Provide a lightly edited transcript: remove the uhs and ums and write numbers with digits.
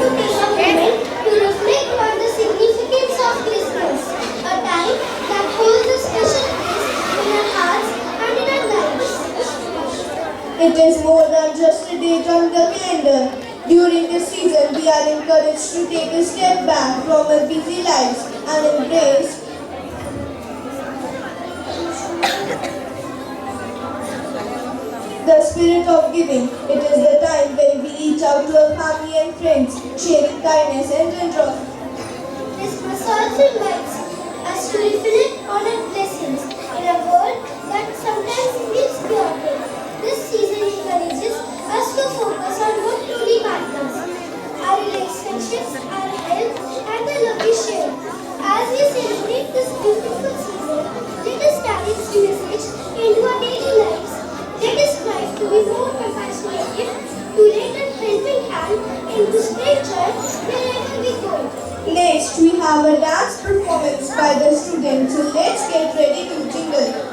to take a moment to reflect on the significance of Christmas, a time that holds a special place in our hearts and in our lives. It is more than just a date on the calendar. During this season, we are encouraged to take a step back from our busy lives and embrace the spirit of giving. It is the time when we reach out to our family and friends, sharing kindness and generosity. Christmas also invites us to reflect on our blessings in a world that sometimes feels chaotic. This season encourages us to focus on what truly matters: our relationships, our health, and the love we share. As we celebrate this beautiful season, let us carry this message into our daily lives. Let us strive to be more compassionate, to lend a helping hand, and to spread joy wherever we go. Next, we have a dance performance by the students, so let's get ready to jingle.